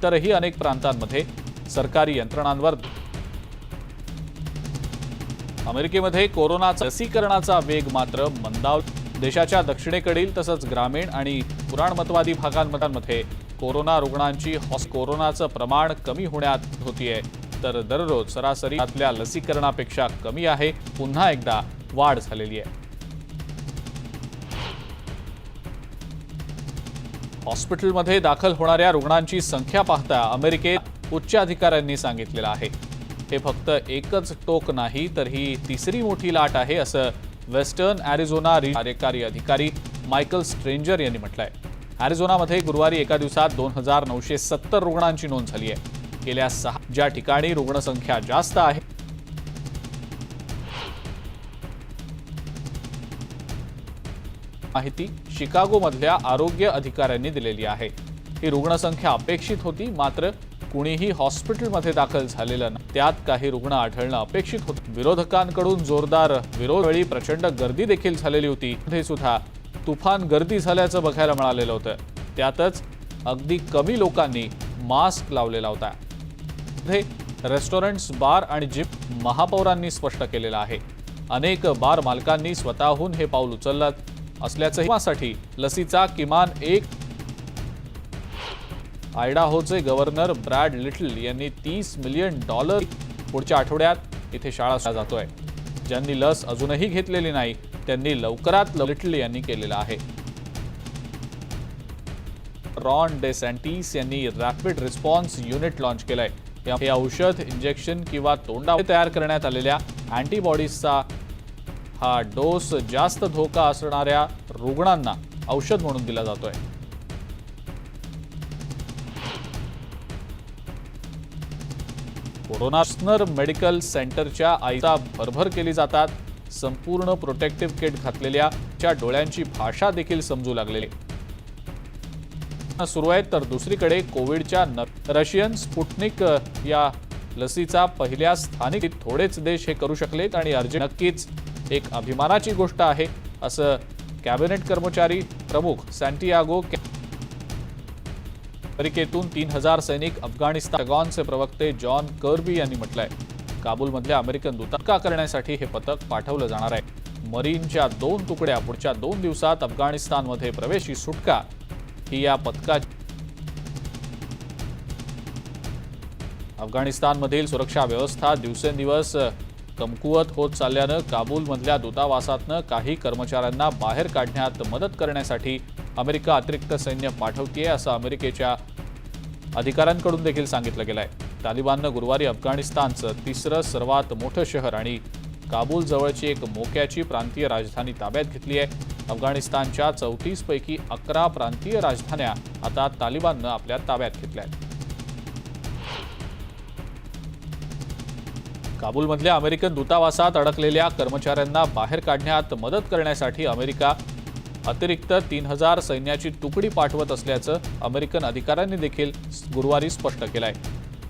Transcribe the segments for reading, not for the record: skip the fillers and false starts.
इतरही अनेक प्रांतांमध्ये सरकारी यंत्रणांवर अमेरिकेमध्ये कोरोनाचा लसीकरणाचा वेग मात्र मंदावला। देशाच्या दक्षिणेकडील तसंच ग्रामीण आणि पुराणमतवादी भागांमध्ये कोरोना रुग्णांची कोरोनाचं प्रमाण कमी होण्यात होतीये, तर दररोज सरासरीतल्या लसीकरणापेक्षा कमी आहे। पुन्हा एकदा वाढ झालेली आहे। हॉस्पिटलमध्ये दाखल होणाऱ्या रुग्णांची संख्या पाहता अमेरिकेत उच्च अधिकाऱ्यांनी सांगितलेलं आहे, हे फक्त एकच टोक नाही तर ही तिसरी मोठी लाट आहे, असं वेस्टर्न अॅरिझोना कार्यकारी अधिकारी मायकल स्ट्रेंजर यांनी म्हटलंय। अॅरिझोनामध्ये गुरुवारी एका दिवसात 2970 रुग्णांची नोंद झाली आहे। गेल्या 6 ज्या ठिकाणी रुग्णसंख्या जास्त आहे माहिती शिकागोमधल्या आरोग्य अधिकाऱ्यांनी दिलेली आहे। ही रुग्णसंख्या अपेक्षित होती, मात्र कुणीही हॉस्पिटलमध्ये दाखल झालेलं नाही। त्यात काही रुग्ण आढळणं अपेक्षित होतं। विरोधकांकडून जोरदार विरोधवेळी प्रचंड गर्दी देखील झालेली होती। मध्ये सुद्धा तुफान गर्दी झाल्याचं बघायला मिळालेलं होतं। त्यातच अगदी कमी लोकांनी मास्क लावलेला होता। रेस्टॉरंट्स, बार आणि जिम महापौरांनी स्पष्ट केलेलं आहे। अनेक बार मालकांनी स्वतःहून हे पाऊल उचललं असल्याचं लसीचा किमान एक आयडाहोचे गव्हर्नर ब्रॅड लिटल यांनी $30 मिलियन पुढच्या आठवड्यात इथे शाळा जातोय। ज्यांनी लस अजूनही घेतलेली नाही त्यांनी लवकरात लिटल यांनी केलेलं आहे। रॉन डेसँटिस यांनी रॅपिड रिस्पॉन्स युनिट लॉन्च केलंय। हे औषध इंजेक्शन किंवा तोंडावर तयार करण्यात आलेल्या अँटीबॉडीजचा हा डोस जास्त धोका असणाऱ्या रुग्णांना औषध म्हणून दिला जातोय। कोरोना मेडिकल सेंटरच्या आईचा भरभर केली जातात। संपूर्ण प्रोटेक्टिव्ह किट घातलेल्या डोळ्यांची भाषा देखील समजू लागलेली सुरू आहे। तर दुसरीकडे कोविडच्या रशियन स्पुटनिक या लसीचा पहिल्या स्थानिक थोडेच देश हे करू शकलेत आणि नक्कीच एक अभिमानाची गोष्ट आहे, असं कॅबिनेट कर्मचारी प्रमुख सॅन्टियागो अमेरिकेतून 3000 सैनिक अफगाणिस्तानचे प्रवक्ते जॉन कर्बी यांनी म्हटलंय। काबूलमधल्या अमेरिकन दूतावास करण्यासाठी हे पथक पाठवलं जाणार आहे। मरीनच्या 2 तुकड्या पुढच्या 2 दिवसात अफगाणिस्तानमध्ये प्रवेशी सुटका ही या पथकाची। अफगाणिस्तानमधील सुरक्षा व्यवस्था दिवसेंदिवस कमकुवत होत चालल्यानं काबूलमधल्या दूतावासातनं काही कर्मचाऱ्यांना बाहेर काढण्यात मदत करण्यासाठी अमेरिका अतिरिक्त सैन्य पाठवतेय, असं अमेरिकेच्या अधिकाऱ्यांकडून देखील सांगितलं गेलंय। तालिबाननं गुरुवारी अफगाणिस्तानचं तिसरं सर्वात मोठं शहर आणि काबूल जवळची एक मोक्याची प्रांतीय राजधानी ताब्यात घेतली आहे। अफगाणिस्तानच्या 34 पैकी 11 प्रांतीय राजधान्या आता तालिबाननं आपल्या ताब्यात घेतल्या आहेत। काबूलमधल्या अमेरिकन दूतावासात अडकलेल्या कर्मचाऱ्यांना बाहेर काढण्यात मदत करण्यासाठी अमेरिका अतिरिक्त 3000 सैन्याची तुकडी पाठवत असल्याचं अमेरिकन अधिकाऱ्यांनी देखील गुरुवारी स्पष्ट केलंय।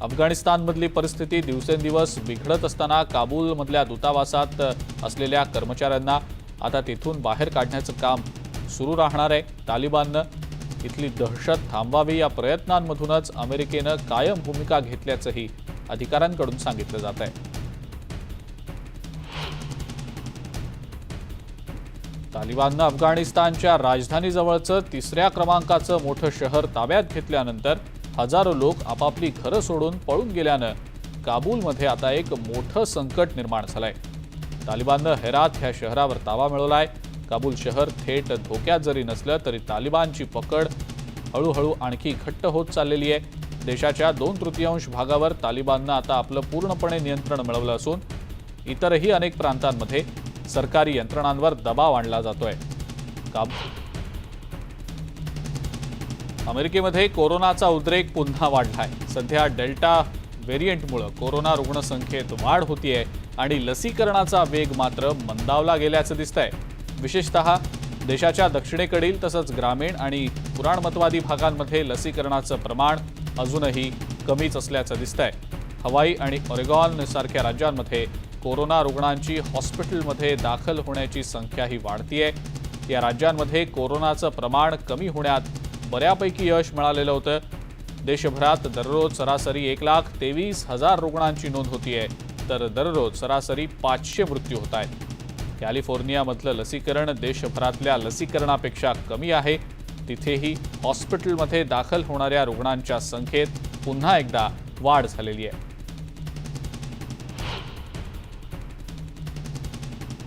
अफगाणिस्तानमधली परिस्थिती दिवसेंदिवस बिघडत असताना काबूलमधल्या दूतावासात असलेल्या कर्मचाऱ्यांना आता तिथून बाहेर काढण्याचं काम सुरू राहणार आहे। तालिबाननं इथली दहशत थांबवावी या प्रयत्नांमधूनच अमेरिकेनं कायम भूमिका घेतल्याचंही अधिकाऱ्यांकडून सांगितलं जात आहे। तालिबाननं अफगाणिस्तानच्या राजधानीजवळचं 3ऱ्या क्रमांकाचं मोठं शहर ताब्यात घेतल्यानंतर हजारो लोक आपापली घरं सोडून पळून गेल्यानं काबूलमध्ये आता एक मोठं संकट निर्माण झालंय। तालिबाननं हेरात ह्या शहरावर ताबा मिळवलाय। काबूल शहर थेट धोक्यात जरी नसलं तरी तालिबानची पकड हळूहळू आणखी घट्ट होत चाललेली आहे। देशाच्या 2/3 भागावर तालिबाननं आता आपलं पूर्णपणे नियंत्रण मिळवलं असून इतरही अनेक प्रांतांमध्ये सरकारी यंत्रणांवर दबाव आणला जातोय। अमेरिकेमध्ये कोरोनाचा उद्रेक पुन्हा वाढलाय। सध्या डेल्टा व्हेरियंटमुळे कोरोना रुग्णसंख्येत वाढ होतीये आणि लसीकरणाचा वेग मात्र मंदावला गेल्याचं दिसतंय। विशेषतः देशाच्या दक्षिणेकडील तसंच ग्रामीण आणि पुराणमतवादी भागांमध्ये लसीकरणाचं प्रमाण अजूनही कमीच असल्याचं दिसतंय। हवाई आणि ऑरेगॉन सारख्या राज्यांमध्ये कोरोना रुग्णांची हॉस्पिटलमध्ये दाखल होण्याची संख्याही वाढतीये। या राज्यांमध्ये कोरोनाचं प्रमाण कमी होण्यात बऱ्यापैकी यश मिळालेलं होतं। देशभरात दररोज सरासरी 1,23,000 रुग्णांची नोंद होतीये, तर दररोज सरासरी 500 मृत्यू होत आहेत। कॅलिफोर्नियामधलं लसीकरण देशभरातल्या लसीकरणापेक्षा कमी आहे। तिथेही हॉस्पिटलमध्ये दाखल होणाऱ्या रुग्णांच्या संख्येत पुन्हा एकदा वाढ झालेली आहे।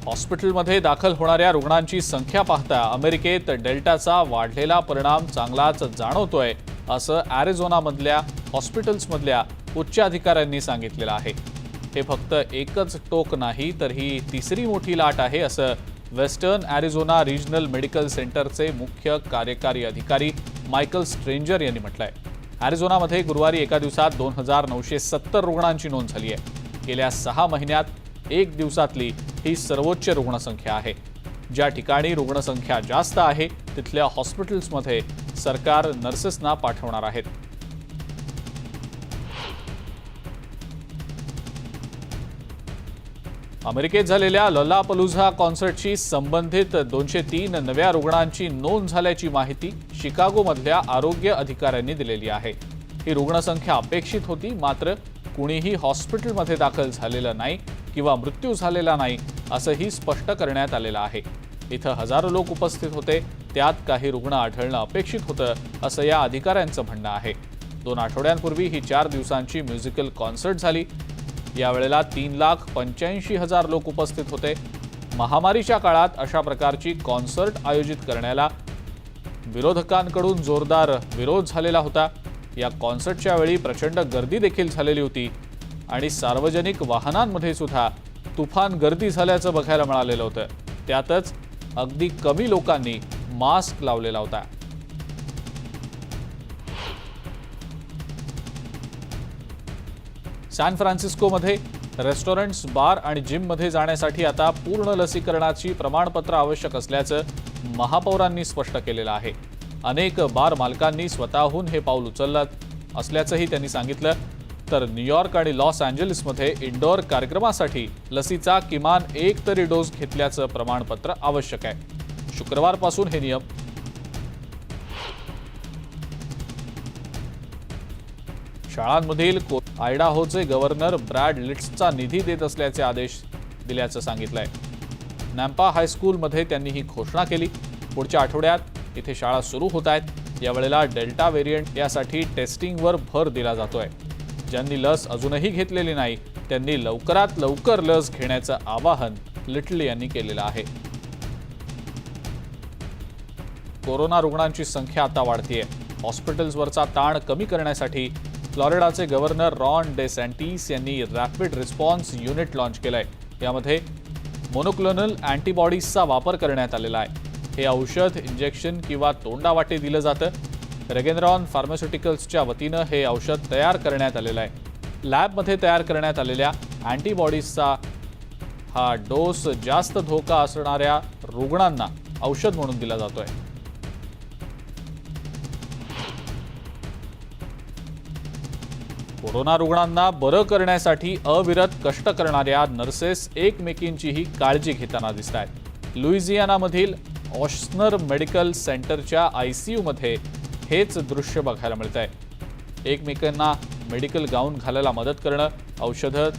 हॉस्पिटलमध्ये दाखल होणाऱ्या रुग्णांची संख्या पाहता अमेरिकेत डेल्टाचा वाढलेला परिणाम चांगलाच जाणवतोय, असं अॅरिझोनामधल्या हॉस्पिटल्समधल्या उच्च अधिकाऱ्यांनी सांगितलेलं आहे। हे फक्त एकच टोक नाही, तर ही तिसरी मोठी लाट आहे, असं वेस्टर्न अॅरिझोना रिजनल मेडिकल सेंटरचे मुख्य कार्यकारी अधिकारी मायकल स्ट्रेंजर यांनी म्हटलंय। अॅरिझोनामध्ये गुरुवारी एका दिवसात 2,970 रुग्णांची नोंद झाली आहे। गेल्या 6 महिन्यात एक दिवसातली ही सर्वोच्च रुग्णसंख्या आहे। ज्या ठिकाणी रुग्णसंख्या जास्त आहे तिथल्या हॉस्पिटल्समध्ये सरकार नर्सेसना पाठवणार आहेत। अमेरिकेत झालेल्या लोलापालुझा कॉन्सर्टशी संबंधित 203 नव्या रुग्णांची नोंद झाल्याची माहिती शिकागोमधल्या आरोग्य अधिकाऱ्यांनी दिलेली आहे। ही रुग्णसंख्या अपेक्षित होती, मात्र कुणीही हॉस्पिटलमध्ये दाखल झालेलं नाही किंवा मृत्यू झालेला नाही, असंही स्पष्ट करण्यात आलेलं आहे। इथं हजारो लोक उपस्थित होते, त्यात काही रुग्ण आढळणं अपेक्षित होतं, असं या अधिकाऱ्यांचं म्हणणं आहे। 2 आठवड्यांपूर्वी ही 4 दिवसांची म्युझिकल कॉन्सर्ट झाली। यावेळेला 3,85,000 लोक उपस्थित होते। महामारीच्या काळात अशा प्रकारची कॉन्सर्ट आयोजित करण्याला विरोधकांकडून जोरदार विरोध झालेला होता। या कॉन्सर्टच्या वेळी प्रचंड गर्दी देखील झालेली होती आणि सार्वजनिक वाहनांमध्ये सुद्धा तुफान गर्दी झाल्याचं बघायला मिळालेलं होतं। त्यातच अगदी कमी लोकांनी मास्क लावलेला होता। सॅन फ्रान्सिस्कोमध्ये रेस्टॉरंट्स, बार आणि जिममध्ये जाण्यासाठी आता पूर्ण लसीकरणाची प्रमाणपत्र आवश्यक असल्याचं महापौरांनी स्पष्ट केलेलं आहे। अनेक बार मालकांनी स्वतःहून हे पाऊल उचललं असल्याचंही त्यांनी सांगितलं। तर न्यूयॉर्क आणि लॉस एंजेलिसमध्ये इंडोर कार्यक्रमासाठी लसीचा किमान 1 तरी डोस घेतल्याचं प्रमाणपत्र आवश्यक आहे। शुक्रवारपासून हे नियम शाळांमधील आयडाहोचे गव्हर्नर ब्रॅड लिट्सचा निधी देत असल्याचे आदेश दिल्याचं सांगितलंय। नॅम्पा हायस्कूलमध्ये त्यांनी ही घोषणा केली। पुढच्या आठवड्यात इथे शाळा सुरू होत आहेत। यावेळेला डेल्टा व्हेरियंट यासाठी टेस्टिंगवर भर दिला जातोय। ज्यांनी लस अजूनही घेतलेली नाही त्यांनी लवकरात लवकर लस घेण्याचं आवाहन लिटल यांनी केलेलं आहे। कोरोना रुग्णांची संख्या आता वाढतीये। हॉस्पिटल्सवरचा ताण कमी करण्यासाठी फ्लोरिडाचे गव्हर्नर रॉन डेसँटिस यांनी रॅपिड रिस्पॉन्स युनिट लॉन्च केलंय। यामध्ये मोनोक्लोनल अँटीबॉडीजचा वापर करण्यात आलेला आहे। हे औषध इंजेक्शन किंवा तोंडावाटे दिलं जातं। रेगेनरॉन फार्मास्युटिकल्सच्या वतीनं हे औषध तयार करण्यात आलेलं आहे। लॅबमध्ये तयार करण्यात आलेल्या अँटीबॉडीजचा हा डोस जास्त धोका असणाऱ्या रुग्णांना औषध म्हणून दिला जातोय। कोरोना रुग्णांना बरं करण्यासाठी अविरत कष्ट करणाऱ्या नर्सेस एकमेकींचीही काळजी घेताना दिसत आहेत। लुइझियानामधील ऑशनर मेडिकल सेंटरच्या ICUमध्ये हेच दृश्य बघायला मिळत आहे। एकमेकांना मेडिकल गाऊन घालायला मदत करणं, औषधं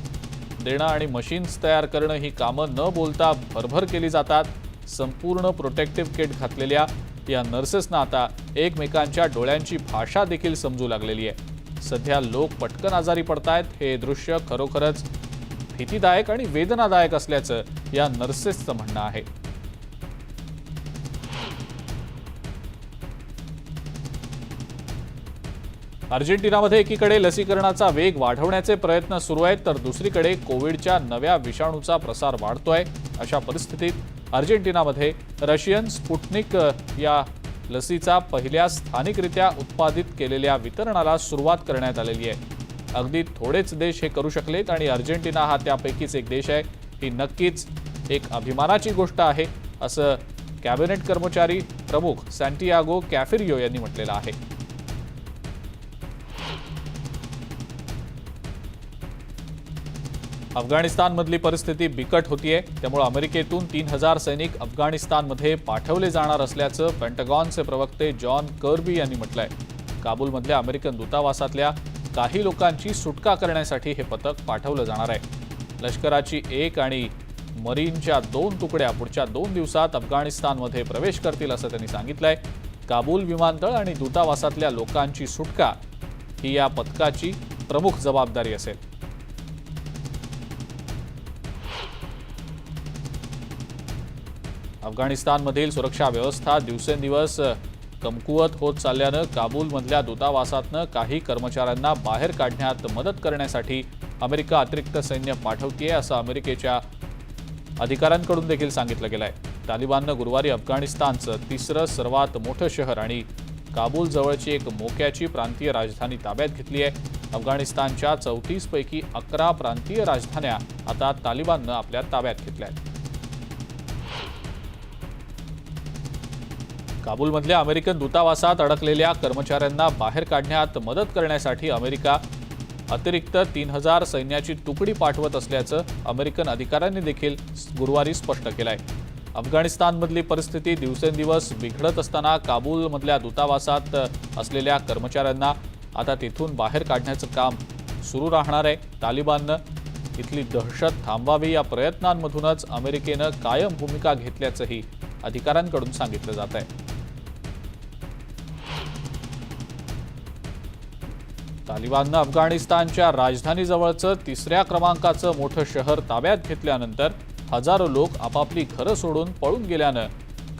देणं आणि मशीन्स तयार करणं ही कामं न बोलता भरभर केली जातात। संपूर्ण प्रोटेक्टिव्ह किट घातलेल्या या नर्सेसना आता एकमेकांच्या डोळ्यांची भाषा देखील समजू लागलेली आहे। सध्या लोक पटकन आजारी पडतायत। हे दृश्य खरोखरच भीतीदायक आणि वेदनादायक असल्याचं या नर्सेसचं म्हणणं आहे। अर्जेंटिनामध्ये एकीकडे लसीकरणाचा वेग वाढवण्याचे प्रयत्न सुरू आहेत, तर दुसरीकडे कोविडच्या नव्या विषाणूचा प्रसार वाढतोय। अशा परिस्थितीत अर्जेंटिनामध्ये रशियन स्पुटनिक या लसीचा पहिल्या स्थानिकरित्या उत्पादित केलेल्या वितरणाला सुरुवात करण्यात आलेली आहे। अगदी थोडेच देश हे करू शकलेत आणि अर्जेंटिना हा त्यापैकीच एक देश आहे। ही नक्कीच एक अभिमानाची गोष्ट आहे, असं कॅबिनेट कर्मचारी प्रमुख सॅन्टियागो कॅफिरियो यांनी म्हटलेलं आहे। अफगाणिस्तानमधली परिस्थिती बिकट होतीये, त्यामुळे अमेरिकेतून 3,000 सैनिक अफगाणिस्तानमध्ये पाठवले जाणार असल्याचं पेंटागॉनचे प्रवक्ते जॉन कर्बी यांनी म्हटलंय। काबूलमधल्या अमेरिकन दूतावासातल्या काही लोकांची सुटका करण्यासाठी हे पथक पाठवलं जाणार आहे। लष्कराची 1 आणि मरीनच्या 2 तुकड्या पुढच्या 2 दिवसात अफगाणिस्तानमध्ये प्रवेश करतील असं त्यांनी सांगितलंय। काबूल विमानतळ आणि दूतावासातल्या लोकांची सुटका ही या पथकाची प्रमुख जबाबदारी असेल। अफगाणिस्तानमधील सुरक्षा व्यवस्था दिवसेंदिवस कमकुवत होत चालल्यानं काबूलमधल्या दूतावासातनं काही कर्मचाऱ्यांना बाहेर काढण्यात मदत करण्यासाठी अमेरिका अतिरिक्त सैन्य पाठवतेय असं अमेरिकेच्या अधिकाऱ्यांकडून देखील सांगितलं गेलंय। तालिबाननं गुरुवारी अफगाणिस्तानचं 3रं सर्वात मोठं शहर आणि काबूल जवळची एक मोक्याची प्रांतीय राजधानी ताब्यात घेतली आहे। अफगाणिस्तानच्या 34 पैकी 11 प्रांतीय राजधान्या आता तालिबाननं आपल्या ताब्यात घेतल्या आहेत। काबूलमधल्या अमेरिकन दूतावासात अडकलेल्या कर्मचाऱ्यांना बाहेर काढण्यात मदत करण्यासाठी अमेरिका अतिरिक्त 3000 सैन्याची तुकडी पाठवत असल्याचं अमेरिकन अधिकाऱ्यांनी देखील गुरुवारी स्पष्ट केलंय। अफगाणिस्तानमधली परिस्थिती दिवसेंदिवस बिघडत असताना काबूलमधल्या दूतावासात असलेल्या कर्मचाऱ्यांना आता तिथून बाहेर काढण्याचं काम सुरू राहणार आहे। तालिबाननं इथली दहशत थांबवावी या प्रयत्नांमधूनच अमेरिकेनं कायम भूमिका घेतल्याचंही अधिकाऱ्यांकडून सांगितलं जात आहे। तालिबाननं अफगाणिस्तानच्या राजधानीजवळचं 3ऱ्या क्रमांकाचं मोठं शहर ताब्यात घेतल्यानंतर हजारो लोक आपापली घरं सोडून पळून गेल्यानं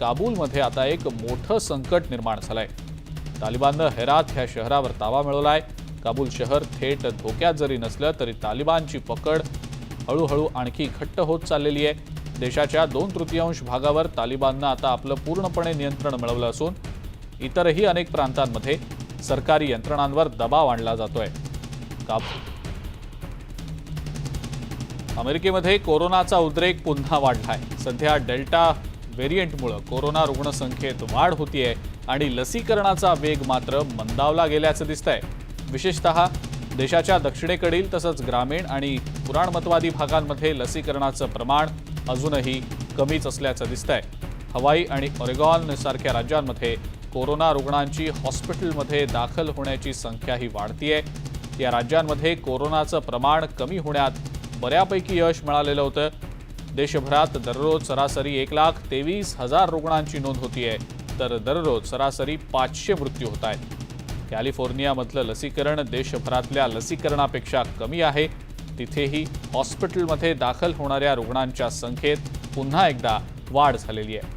काबूलमध्ये आता एक मोठं संकट निर्माण झालंय। तालिबाननं हेरात ह्या शहरावर ताबा मिळवलाय। काबूल शहर थेट धोक्यात जरी नसलं तरी तालिबानची पकड हळूहळू आणखी घट्ट होत चाललेली आहे। देशाच्या 2/3 भागावर तालिबाननं आता आपलं पूर्णपणे नियंत्रण मिळवलं असून इतरही अनेक प्रांतांमध्ये सरकारी यंत्रणांवर दबाव आणला जातोय। अमेरिकेमध्ये कोरोनाचा उद्रेक पुन्हा वाढलाय। सध्या डेल्टा व्हेरियंटमुळे कोरोना रुग्णसंख्येत वाढ होतीये आणि लसीकरणाचा वेग मात्र मंदावला गेल्याचं दिसतंय। विशेषतः देशाच्या दक्षिणेकडील तसंच ग्रामीण आणि पुराणमतवादी भागांमध्ये लसीकरणाचं प्रमाण अजूनही कमीच असल्याचं दिसतंय। हवाई आणि ऑरेगॉन सारख्या राज्यांमध्ये कोरोना रुग्णांची हॉस्पिटलमध्ये दाखल होण्याची संख्याही वाढतीये। या राज्यांमध्ये कोरोनाचं प्रमाण कमी होण्यात बऱ्यापैकी यश मिळालेलं होतं। देशभरात दररोज सरासरी 1,23,000 रुग्णांची नोंद होतीये तर दररोज सरासरी 500 मृत्यू होत आहेत। कॅलिफोर्नियामधलं लसीकरण देशभरातल्या लसीकरणापेक्षा कमी आहे। तिथेही हॉस्पिटलमध्ये दाखल होणाऱ्या रुग्णांच्या संख्येत पुन्हा एकदा वाढ झालेली आहे।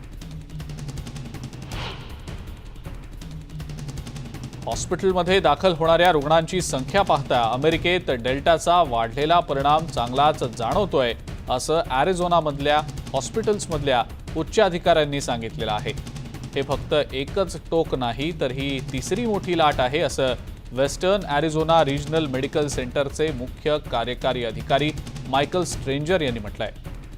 हॉस्पिटलमध्ये दाखल होणाऱ्या रुग्णांची संख्या पाहता अमेरिकेत डेल्टाचा वाढलेला परिणाम चांगलाच जाणवतोय असं अॅरिझोनामधल्या हॉस्पिटल्समधल्या उच्च अधिकाऱ्यांनी सांगितलेलं आहे। हे फक्त एकच टोक नाही तर ही 3री मोठी लाट आहे असं वेस्टर्न अॅरिझोना रिजनल मेडिकल सेंटरचे मुख्य कार्यकारी अधिकारी मायकल स्ट्रेंजर यांनी म्हटलंय।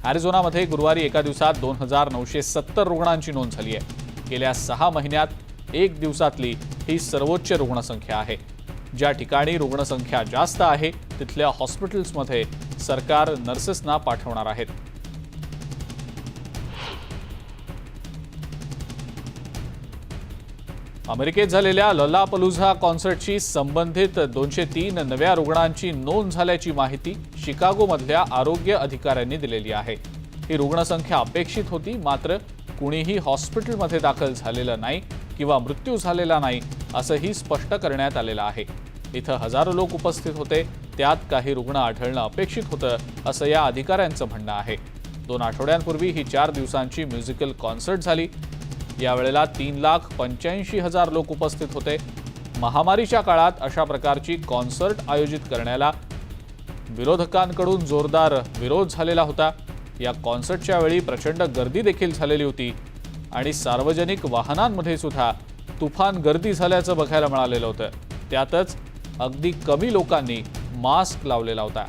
अॅरिझोनामध्ये गुरुवारी एका दिवसात 2970 रुग्णांची नोंद झाली आहे। गेल्या 6 महिन्यात एक दिवसातली ही सर्वोच्च रुग्णसंख्या आहे। ज्या ठिकाणी रुग्णसंख्या जास्त आहे तिथल्या हॉस्पिटल्समध्ये सरकार नर्सेसना पाठवणार आहेत। अमेरिकेत झालेल्या लोलापालुझा कॉन्सर्टशी संबंधित 203 नव्या रुग्णांची नोंद झाल्याची माहिती शिकागोमधल्या आरोग्य अधिकाऱ्यांनी दिलेली आहे। ही रुग्णसंख्या अपेक्षित होती, मात्र कुणीही हॉस्पिटलमध्ये दाखल झालेलं नाही किंवा मृत्यू झालेला नाही असंही स्पष्ट करण्यात आलेलं आहे। इथं हजारो लोक उपस्थित होते, त्यात काही रुग्ण आढळणं अपेक्षित होतं असं या अधिकाऱ्यांचं म्हणणं आहे। 2 आठवड्यांपूर्वी ही 4 दिवसांची म्युझिकल कॉन्सर्ट झाली। यावेळेला 3,85,000 लोक उपस्थित होते। महामारीच्या काळात अशा प्रकारची कॉन्सर्ट आयोजित करण्याला विरोधकांकडून जोरदार विरोध झालेला होता। या कॉन्सर्टच्या वेळी प्रचंड गर्दी देखील झालेली होती आणि सार्वजनिक वाहनांमध्ये सुद्धा तुफान गर्दी झाल्याचं बघायला मिळालेलं होतं। त्यातच अगदी कमी लोकांनी मास्क लावलेला होता।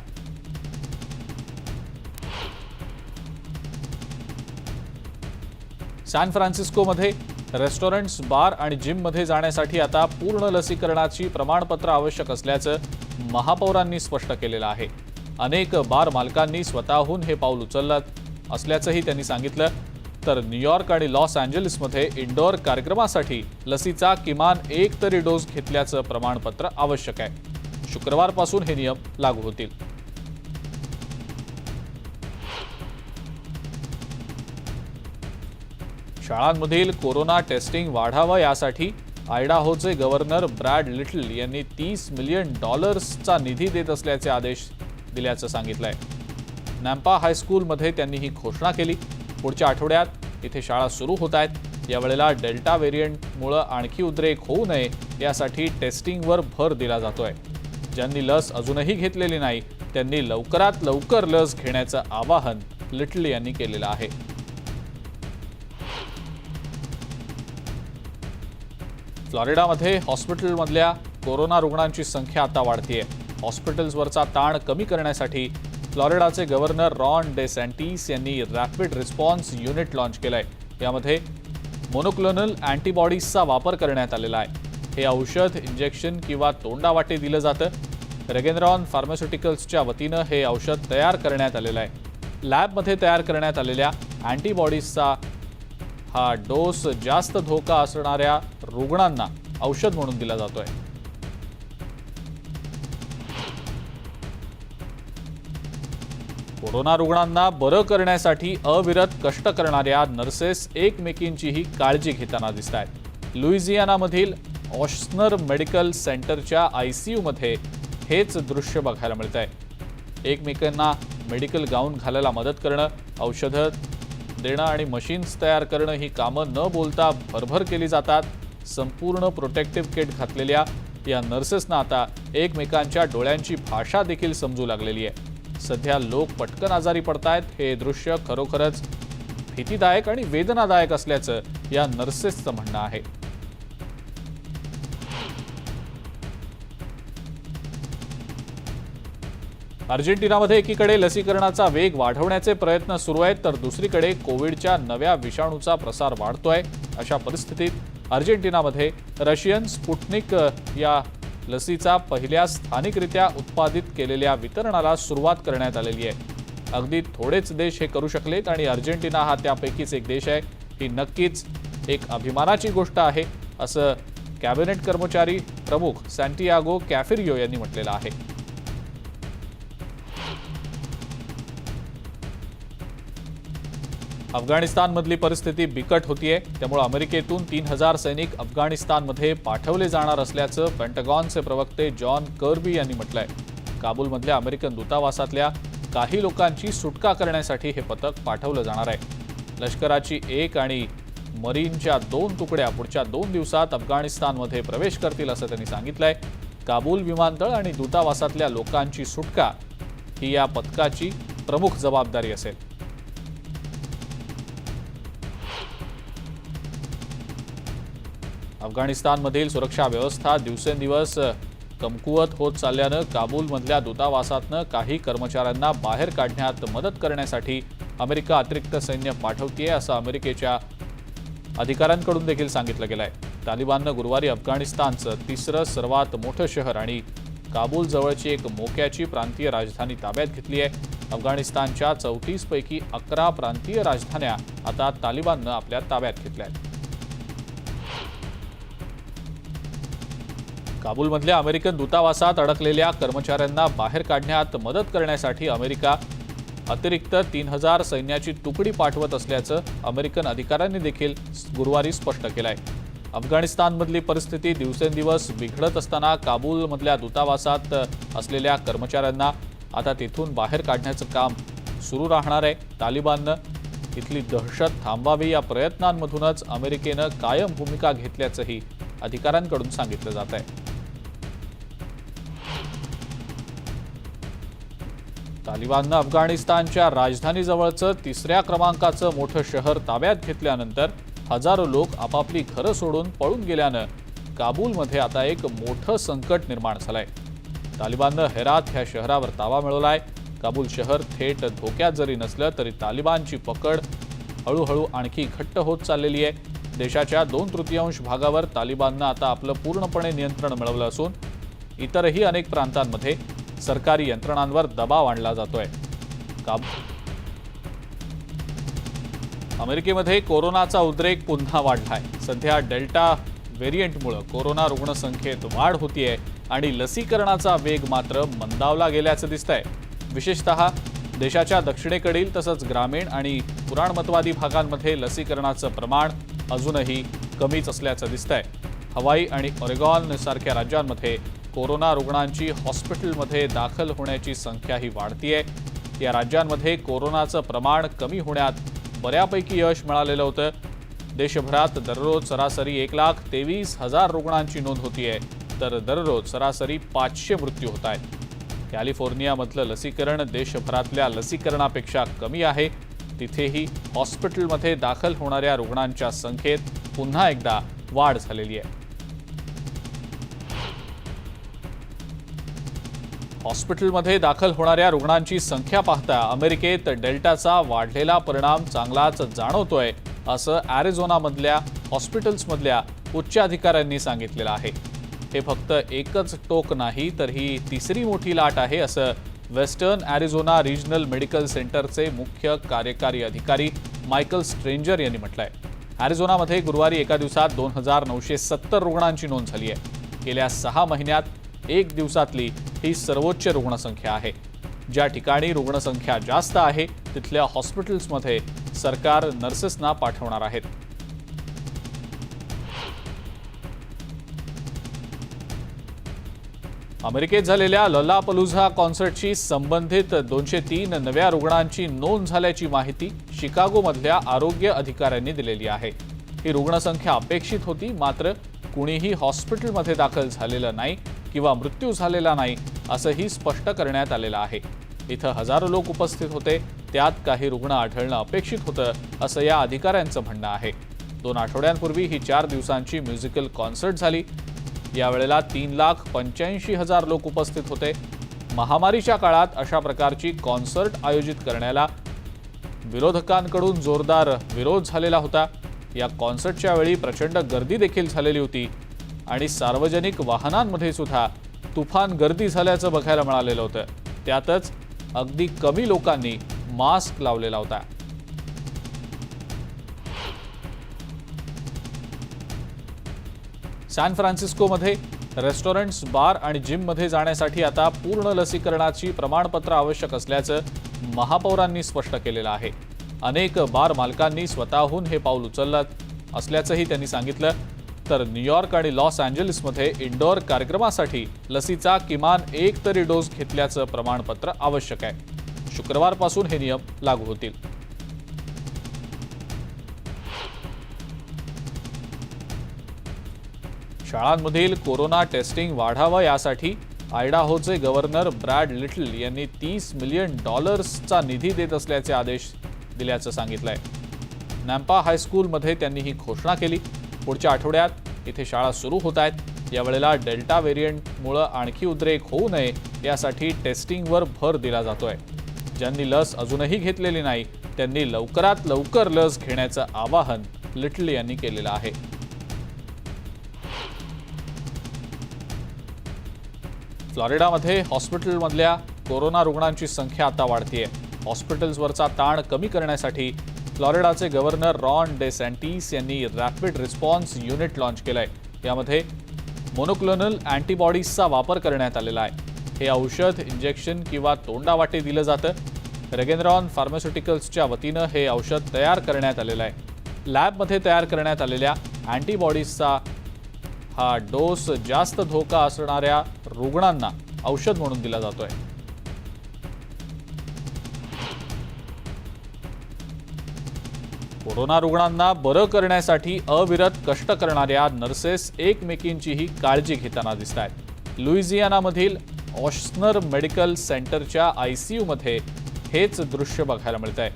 सॅन फ्रान्सिस्कोमध्ये रेस्टॉरंट्स, बार आणि जिममध्ये जाण्यासाठी आता पूर्ण लसीकरणाची प्रमाणपत्र आवश्यक असल्याचं महापौरांनी स्पष्ट केलेलं आहे। अनेक बार मालकांनी स्वतःहून हे पाऊल उचललं असल्याचंही त्यांनी सांगितलं। तर न्यूयॉर्क आणि लॉस एंजलिसमध्ये इंडोर कार्यक्रमासाठी लसीचा किमान एक तरी डोस घेतल्याचं प्रमाणपत्र आवश्यक आहे। शुक्रवारपासून हे नियम लागू होतील। शाळांमधील कोरोना टेस्टिंग वाढावं यासाठी आयडाहोचे गव्हर्नर ब्रॅड लिटल यांनी $30 मिलियन निधी देत असल्याचे आदेश दिल्याचं सांगितलंय। नॅम्पा हायस्कूलमध्ये त्यांनी ही घोषणा केली। पुढच्या आठवड्यात इथे शाळा सुरू होत आहेत। यावेळेला डेल्टा व्हेरियंटमुळे आणखी उद्रेक होऊ नये यासाठी टेस्टिंगवर भर दिला जातोय। ज्यांनी लस अजूनही घेतलेली नाही त्यांनी लवकरात लवकर लस घेण्याचं आवाहन लिटल यांनी केलेलं आहे। फ्लोरिडामध्ये हॉस्पिटलमधल्या कोरोना रुग्णांची संख्या आता वाढतीये। हॉस्पिटल्सवरचा ताण कमी करण्यासाठी फ्लोरिडाचे गव्हर्नर रॉन डेसँटिस यांनी रॅपिड रिस्पॉन्स युनिट लॉन्च केलंय। यामध्ये मोनोक्लोनल अँटीबॉडीजचा वापर करण्यात आलेला आहे। हे औषध इंजेक्शन किंवा तोंडावाटे दिलं जातं। रेगेनरॉन फार्मास्युटिकल्सच्या वतीनं हे औषध तयार करण्यात आलेलं आहे। लॅबमध्ये तयार करण्यात आलेल्या अँटीबॉडीजचा हा डोस जास्त धोका असणाऱ्या रुग्णांना औषध म्हणून दिला जातोय। कोरोना रुग्णांना बरं करण्यासाठी अविरत कष्ट करणाऱ्या नर्सेस एकमेकींचीही काळजी घेताना दिसत आहेत। लुइझियानामधील ऑशनर मेडिकल सेंटरच्या ICU मध्ये हेच दृश्य बघायला मिळत आहे। एकमेकांना मेडिकल गाऊन घालायला मदत करणं, औषधं देणं आणि मशीन्स तयार करणं ही कामं न बोलता भरभर केली जातात। संपूर्ण प्रोटेक्टिव्ह किट घातलेल्या या नर्सेसना आता एकमेकांच्या डोळ्यांची भाषा देखील समजू लागलेली आहे। सध्या लोक पटकन आजारी पडतायत। हे दृश्य खरोखरच भीतीदायक आणि वेदनादायक असल्याचं या नर्सेसचं म्हणणं आहे। अर्जेंटिनामध्ये एकीकडे लसीकरणाचा वेग वाढवण्याचे प्रयत्न सुरू आहेत तर दुसरीकडे कोविडच्या नव्या विषाणूचा प्रसार वाढतोय। अशा परिस्थितीत अर्जेंटिनामध्ये रशियन स्पुटनिक या लसीचा पहिल्या स्थानिकरित्या उत्पादित केलेल्या वितरणाला सुरुवात करण्यात आलेली आहे। अगदी थोडेच देश हे करू शकलेत आणि अर्जेंटिना हा त्यापैकीच एक देश आहे। ही नक्कीच एक अभिमानाची गोष्ट आहे असं कॅबिनेट कर्मचारी प्रमुख सॅन्टियागो कॅफिरियो यांनी म्हटलेलं आहे। अफगाणिस्तानमधली परिस्थिती बिकट होतीये, त्यामुळे अमेरिकेतून 3000 सैनिक अफगाणिस्तानमध्ये पाठवले जाणार असल्याचं पेंटागॉनचे प्रवक्ते जॉन कर्बी यांनी म्हटलंय। काबूलमधल्या अमेरिकन दूतावासातल्या काही लोकांची सुटका करण्यासाठी हे पथक पाठवलं जाणार आहे। लष्कराची 1 आणि मरीनच्या 2 तुकड्या पुढच्या 2 दिवसात अफगाणिस्तानमध्ये प्रवेश करतील असं त्यांनी सांगितलंय। काबूल विमानतळ आणि दूतावासातल्या लोकांची सुटका ही या पथकाची प्रमुख जबाबदारी असेल। अफगाणिस्तानमधील सुरक्षा व्यवस्था दिवसेंदिवस कमकुवत होत चालल्यानं काबूलमधल्या दूतावासातनं काही कर्मचाऱ्यांना बाहेर काढण्यात मदत करण्यासाठी अमेरिका अतिरिक्त सैन्य पाठवतेय असं अमेरिकेच्या अधिकाऱ्यांकडून देखील सांगितलं गेलंय। तालिबाननं गुरुवारी अफगाणिस्तानचं 3रं सर्वात मोठं शहर आणि काबूल जवळची एक मोक्याची प्रांतीय राजधानी ताब्यात घेतली आहे। अफगाणिस्तानच्या 34 पैकी 11 प्रांतीय राजधान्या आता तालिबाननं आपल्या ताब्यात घेतल्या आहेत। काबूलमधल्या अमेरिकन दूतावासात अडकलेल्या कर्मचाऱ्यांना बाहेर काढण्यात मदत करण्यासाठी अमेरिका अतिरिक्त 3000 सैन्याची तुकडी पाठवत असल्याचं अमेरिकन अधिकाऱ्यांनी देखील गुरुवारी स्पष्ट केलंय। अफगाणिस्तानमधली परिस्थिती दिवसेंदिवस बिघडत असताना काबूलमधल्या दूतावासात असलेल्या कर्मचाऱ्यांना आता तिथून बाहेर काढण्याचं काम सुरू राहणार आहे। तालिबाननं इथली दहशत थांबवावी या प्रयत्नांमधूनच अमेरिकेनं कायम भूमिका घेतल्याचंही अधिकाऱ्यांकडून सांगितलं जात आहे। तालिबाननं अफगाणिस्तानच्या राजधानीजवळचं 3ऱ्या क्रमांकाचं मोठं शहर ताब्यात घेतल्यानंतर हजारो लोक आपापली घरं सोडून पळून गेल्यानं काबूलमध्ये आता एक मोठं संकट निर्माण झालंय। तालिबाननं हेरात ह्या शहरावर ताबा मिळवलाय। काबूल शहर थेट धोक्यात जरी नसलं तरी तालिबानची पकड हळूहळू आणखी घट्ट होत चाललेली आहे। देशाच्या 2/3 भागावर तालिबाननं आता आपलं पूर्णपणे नियंत्रण मिळवलं असून इतरही अनेक प्रांतांमध्ये सरकारी यंत्रणांवर दबाव आणला जातोय। अमेरिकेमध्ये कोरोनाचा उद्रेक पुन्हा वाढलाय। सध्या डेल्टा व्हेरियंटमुळे कोरोना रुग्णसंख्येत वाढ होतीये आणि लसीकरणाचा वेग मात्र मंदावला गेल्याचं दिसतंय। विशेषतः देशाच्या दक्षिणेकडील तसंच ग्रामीण आणि पुराणमतवादी भागांमध्ये लसीकरणाचं प्रमाण अजूनही कमीच असल्याचं दिसतंय। हवाई आणि ऑरेगॉन सारख्या राज्यांमध्ये कोरोना रुग्णांची हॉस्पिटलमध्ये दाखल होण्याची संख्याही वाढतीये। या राज्यांमध्ये कोरोनाचं प्रमाण कमी होण्यात बऱ्यापैकी यश मिळालेलं होतं। देशभरात दररोज सरासरी 1,23,000 रुग्णांची नोंद होतीये, तर दररोज सरासरी 500 मृत्यू होत आहेत। कॅलिफोर्नियामधलं लसीकरण देशभरातल्या लसीकरणापेक्षा कमी आहे। तिथेही हॉस्पिटलमध्ये दाखल होणाऱ्या रुग्णांच्या संख्येत पुन्हा एकदा वाढ झालेली आहे। हॉस्पिटलमध्ये दाखल होणाऱ्या रुग्णांची संख्या पाहता अमेरिकेत डेल्टाचा वाढलेला परिणाम चांगलाच जाणवतोय, असं अॅरिझोनामधल्या हॉस्पिटल्समधल्या उच्च अधिकाऱ्यांनी सांगितलेलं आहे। हे फक्त एकच टोक नाही, तर ही तिसरी मोठी लाट आहे, असं वेस्टर्न अॅरिझोना रिजनल मेडिकल सेंटरचे मुख्य कार्यकारी अधिकारी मायकल स्ट्रेंजर यांनी म्हटलंय। अॅरिझोनामध्ये गुरुवारी एका दिवसात 2,970 रुग्णांची नोंद झाली आहे। गेल्या 6 महिन्यात एक दिवसातली ही सर्वोच्च रुग्णसंख्या आहे। ज्या ठिकाणी रुग्णसंख्या जास्त आहे तिथल्या हॉस्पिटल्समध्ये सरकार नर्सेसना पाठवणार आहेत। अमेरिकेत झालेल्या लोलापालुझा कॉन्सर्टशी संबंधित 203 नव्या रुग्णांची नोंद झाल्याची माहिती शिकागोमधल्या आरोग्य अधिकाऱ्यांनी दिलेली आहे। ही रुग्णसंख्या अपेक्षित होती, मात्र कुणीही हॉस्पिटलमध्ये दाखल झालेलं नाही किंवा मृत्यू झालेला नाही, असंही स्पष्ट करण्यात आलेलं आहे। इथं हजारो लोक उपस्थित होते, त्यात काही रुग्ण आढळणं अपेक्षित होतं, असं या अधिकाऱ्यांचं म्हणणं आहे। 2 आठवड्यांपूर्वी ही 4 दिवसांची म्युझिकल कॉन्सर्ट झाली। यावेळेला 3,85,000 लोक उपस्थित होते। महामारीच्या काळात अशा प्रकारची कॉन्सर्ट आयोजित करण्याला विरोधकांकडून जोरदार विरोध झालेला होता। या कॉन्सर्टच्या वेळी प्रचंड गर्दी देखील झालेली होती आणि सार्वजनिक वाहनांमध्ये सुद्धा तुफान गर्दी झाल्याचं बघायला मिळालेलं होतं। त्यातच अगदी कमी लोकांनी मास्क लावलेला होता। सॅन फ्रान्सिस्कोमध्ये रेस्टॉरंट्स, बार आणि जिममध्ये जाण्यासाठी आता पूर्ण लसीकरणाची प्रमाणपत्र आवश्यक असल्याचं महापौरांनी स्पष्ट केलेलं आहे। अनेक बार मालकांनी स्वतःहून हे पाऊल उचललं असल्याचंही त्यांनी सांगितलं। तर न्यूयॉर्क आणि लॉस एंजेलिसमध्ये इंडोर कार्यक्रमासाठी लसीचा किमान 1 तरी डोस घेतल्याचं प्रमाणपत्र आवश्यक आहे। शुक्रवारपासून हे नियम लागू होतील। शाळांमधील कोरोना टेस्टिंग वाढावं यासाठी आयडाहोचे गव्हर्नर ब्रॅड लिटल यांनी $30 मिलियन निधी देत असल्याचे आदेश दिल्याचं सांगितलंय। नॅम्पा हायस्कूलमध्ये त्यांनी ही घोषणा केली। पुढच्या आठवड्यात इथे शाळा सुरू होत आहेत। यावेळेला डेल्टा व्हेरियंटमुळे आणखी उद्रेक होऊ नये यासाठी टेस्टिंगवर भर दिला जातोय। ज्यांनी लस अजूनही घेतलेली नाही त्यांनी लवकरात लवकर लस घेण्याचं आवाहन लिटल यांनी केलेलं आहे। फ्लोरिडामध्ये हॉस्पिटलमधल्या कोरोना रुग्णांची संख्या आता वाढतीये। हॉस्पिटल्सवरचा ताण कमी करण्यासाठी फ्लोरिडाचे गव्हर्नर रॉन डेसँटिस यांनी रॅपिड रिस्पॉन्स युनिट लॉन्च केलंय। यामध्ये मोनोक्लोनल अँटीबॉडीजचा वापर करण्यात आलेला आहे। हे औषध इंजेक्शन किंवा तोंडावाटे दिलं जातं। रेगेनरॉन फार्मास्युटिकल्सच्या वतीनं हे औषध तयार करण्यात आलेलं आहे। लॅबमध्ये तयार करण्यात आलेल्या अँटीबॉडीजचा हा डोस जास्त धोका असणाऱ्या रुग्णांना औषध म्हणून दिला जातोय। कोरोना रुग्णांना बरं करण्यासाठी अविरत कष्ट करणाऱ्या नर्सेस एकमेकींचीही काळजी घेताना दिसतायत। लुइझियानामधील ऑशनर मेडिकल सेंटरच्या ICUमध्ये हेच दृश्य बघायला मिळतंय।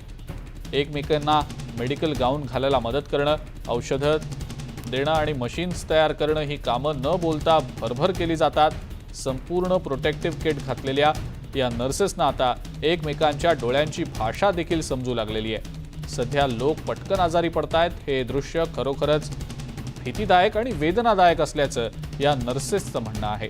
एकमेकांना मेडिकल गाऊन घालायला मदत करणं, औषधं देणं आणि मशीन्स तयार करणं ही कामं न बोलता भरभर केली जातात। संपूर्ण प्रोटेक्टिव्ह किट घातलेल्या या नर्सेसना आता एकमेकांच्या डोळ्यांची भाषा देखील समजू लागलेली आहे। सध्या लोक पटकन आजारी पडतायत। हे दृश्य खरोखरच भीतीदायक आणि वेदनादायक असल्याचं या नर्सेसचं म्हणणं आहे।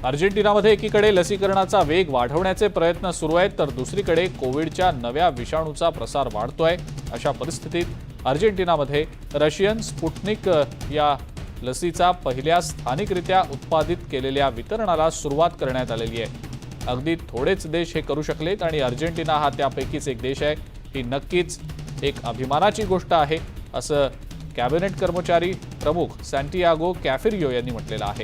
अर्जेंटिनामध्ये एकीकडे लसीकरणाचा वेग वाढवण्याचे प्रयत्न सुरू आहेत, तर दुसरीकडे कोविडच्या नव्या विषाणूचा प्रसार वाढतोय। अशा परिस्थितीत अर्जेंटिनामध्ये रशियन स्पुटनिक या लसीचा पहिल्या स्थानिकरित्या उत्पादित केलेल्या वितरणाला सुरुवात करण्यात आलेली आहे। अगदी थोडेच देश हे करू शकलेत आणि अर्जेंटिना हा त्यापैकीच एक देश आहे। ही नक्कीच एक अभिमानाची गोष्ट आहे, असं कॅबिनेट कर्मचारी प्रमुख सॅन्टियागो कॅफिरियो यांनी म्हटलेलं आहे।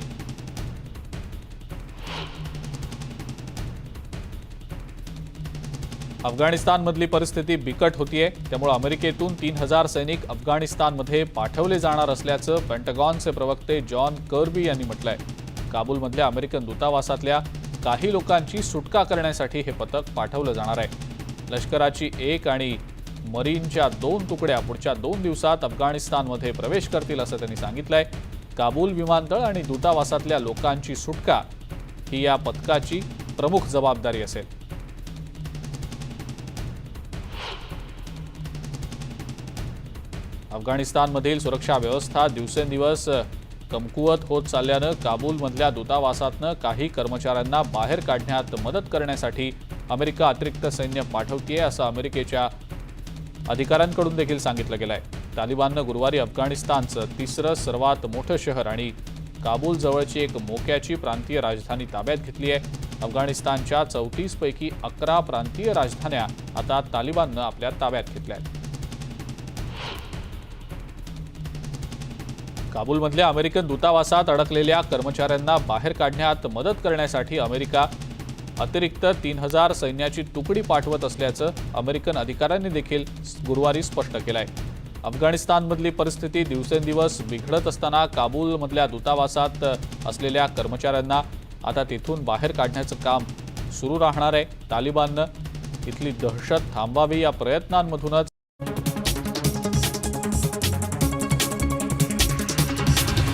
अफगाणिस्तानमधली परिस्थिती बिकट होतीये, त्यामुळे अमेरिकेतून 3000 सैनिक अफगाणिस्तानमध्ये पाठवले जाणार असल्याचं पेंटागॉनचे प्रवक्ते जॉन कर्बी यांनी म्हटलंय। काबूलमधल्या अमेरिकन दूतावासातल्या काही लोकांची सुटका करण्यासाठी हे पथक पाठवलं जाणार आहे। लष्कराची 1 आणि मरीनच्या 2 तुकड्या पुढच्या 2 दिवसात अफगाणिस्तानमध्ये प्रवेश करतील असं त्यांनी सांगितलंय। काबूल विमानतळ आणि दूतावासातल्या लोकांची सुटका ही या पथकाची प्रमुख जबाबदारी असेल। अफगाणिस्तानमधील सुरक्षा व्यवस्था दिवसेंदिवस कमकुवत होत चालल्यानं काबूलमधल्या दूतावासातनं काही कर्मचाऱ्यांना बाहेर काढण्यात मदत करण्यासाठी अमेरिका अतिरिक्त सैन्य पाठवतीये, असं अमेरिकेच्या अधिकाऱ्यांकडून देखील सांगितलं गेलंय। तालिबाननं गुरुवारी अफगाणिस्तानचं तिसरं सर्वात मोठं शहर आणि काबूल जवळची एक मोक्याची प्रांतीय राजधानी ताब्यात घेतली आहे। अफगाणिस्तानच्या 34 पैकी 11 प्रांतीय राजधान्या आता तालिबाननं आपल्या ताब्यात घेतल्या आहेत। काबूलमधल्या अमेरिकन दूतावासात अडकलेल्या कर्मचाऱ्यांना बाहेर काढण्यात मदत करण्यासाठी अमेरिका अतिरिक्त 3000 सैन्याची तुकडी पाठवत असल्याचं अमेरिकन अधिकाऱ्यांनी देखील गुरुवारी स्पष्ट केलंय। अफगाणिस्तानमधली परिस्थिती दिवसेंदिवस बिघडत असताना काबूलमधल्या दूतावासात असलेल्या कर्मचाऱ्यांना आता तिथून बाहेर काढण्याचं काम सुरू राहणार आहे। तालिबाननं इथली दहशत थांबवावी या प्रयत्नांमधूनच